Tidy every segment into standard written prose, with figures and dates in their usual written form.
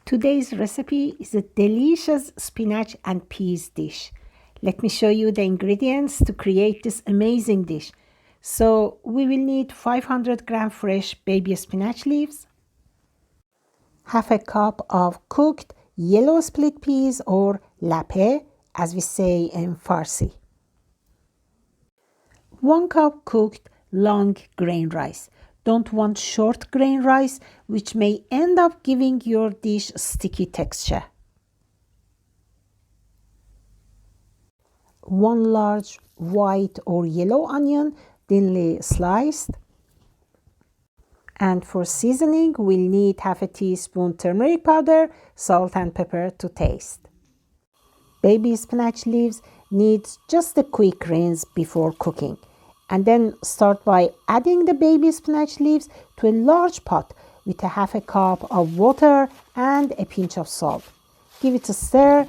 Today's recipe is a delicious spinach and peas dish. Let me show you the ingredients to create this amazing dish. So we will need 500 gram fresh baby spinach leaves, half a cup of cooked yellow split peas or lapeh as we say in Farsi, 1 cup cooked long grain rice. Don't want short grain rice, which may end up giving your dish sticky texture. 1 large white or yellow onion, thinly sliced. And for seasoning, we'll need half a teaspoon turmeric powder, salt and pepper to taste. Baby spinach leaves needs just a quick rinse before cooking. And then start by adding the baby spinach leaves to a large pot with a half a cup of water and a pinch of salt. Give it a stir,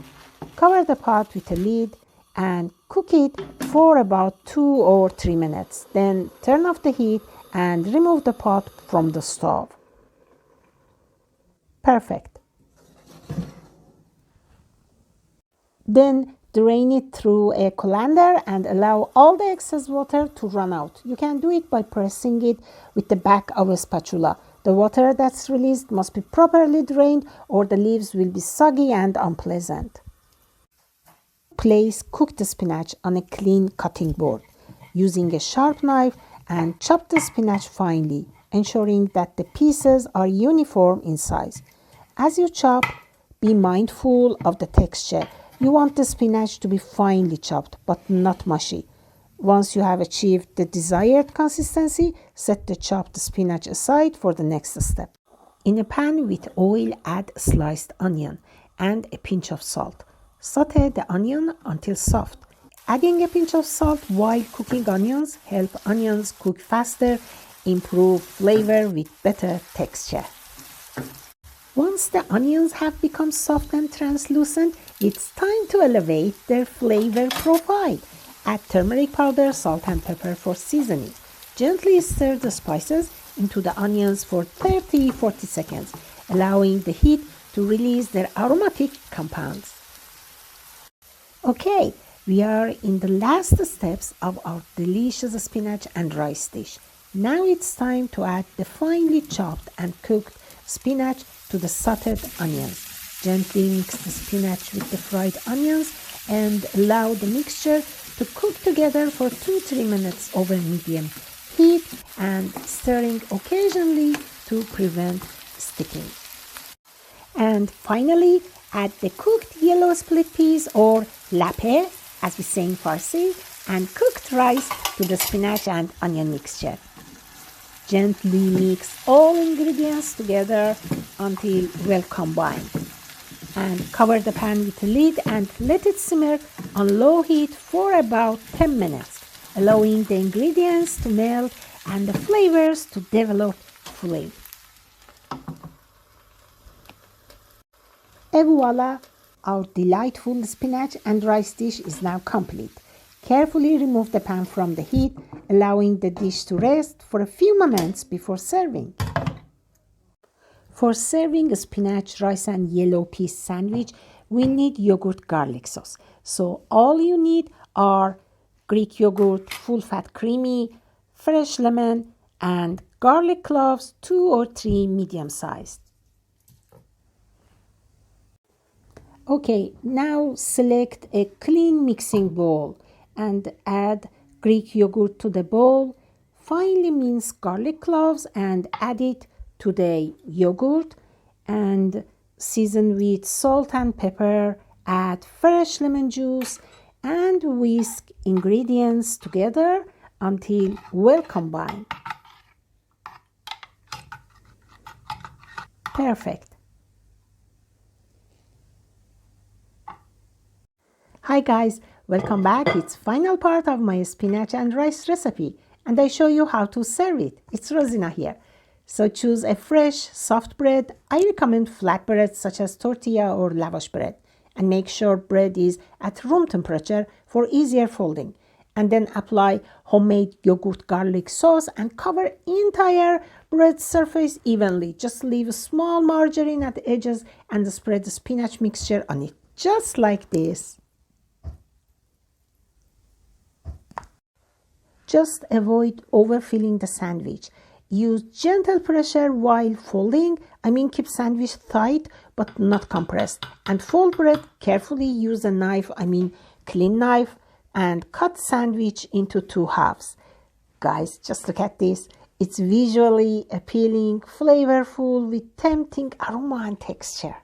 cover the pot with a lid and cook it for about 2 or 3 minutes. Then turn off the heat and remove the pot from the stove. Perfect. Then drain it through a colander and allow all the excess water to run out. You can do it by pressing it with the back of a spatula. The water that's released must be properly drained or the leaves will be soggy and unpleasant. Place cooked spinach on a clean cutting board using a sharp knife and chop the spinach finely, ensuring that the pieces are uniform in size. As you chop, be mindful of the texture. You want the spinach to be finely chopped, but not mushy. Once you have achieved the desired consistency, set the chopped spinach aside for the next step. In a pan with oil, add sliced onion and a pinch of salt. Sauté the onion until soft. Adding a pinch of salt while cooking onions helps onions cook faster, improve flavor with better texture. Once the onions have become soft and translucent, it's time to elevate their flavor profile. Add turmeric powder, salt and pepper for seasoning. Gently stir the spices into the onions for 30-40 seconds, allowing the heat to release their aromatic compounds. Okay, we are in the last steps of our delicious spinach and rice dish. Now it's time to add the finely chopped and cooked spinach to the sautéed onions. Gently mix the spinach with the fried onions and allow the mixture to cook together for 2-3 minutes over medium heat and stirring occasionally to prevent sticking. And finally, add the cooked yellow split peas or lapeh, as we say in Farsi, and cooked rice to the spinach and onion mixture. Gently mix all ingredients together until well combined. And cover the pan with a lid and let it simmer on low heat for about 10 minutes, allowing the ingredients to melt and the flavors to develop fully. Et voila! Our delightful spinach and rice dish is now complete. Carefully remove the pan from the heat, allowing the dish to rest for a few moments before serving. For serving a spinach, rice and yellow pea sandwich, we need yogurt garlic sauce. So all you need are Greek yogurt, full-fat creamy, fresh lemon, and garlic cloves, 2 or 3 medium-sized. Okay, now select a clean mixing bowl and add Greek yogurt to the bowl. Finely mince garlic cloves and add it to the yogurt and season with salt and pepper. Add fresh lemon juice and whisk ingredients together until well combined. Perfect. Hi guys, Welcome back. It's final part of my spinach and rice recipe, and I show you how to serve it. It's Rozina here. So choose a fresh, soft bread. I recommend flat bread such as tortilla or lavash bread, and make sure bread is at room temperature for easier folding. And then apply homemade yogurt garlic sauce and cover entire bread surface evenly. Just leave a small margarine at the edges and spread the spinach mixture on it, just like this. Just avoid overfilling the sandwich. Use gentle pressure while folding. Keep sandwich tight but not compressed. And fold bread carefully. Use a knife, clean knife, and cut sandwich into 2 halves. Guys, just look at this. It's visually appealing, flavorful, with tempting aroma and texture.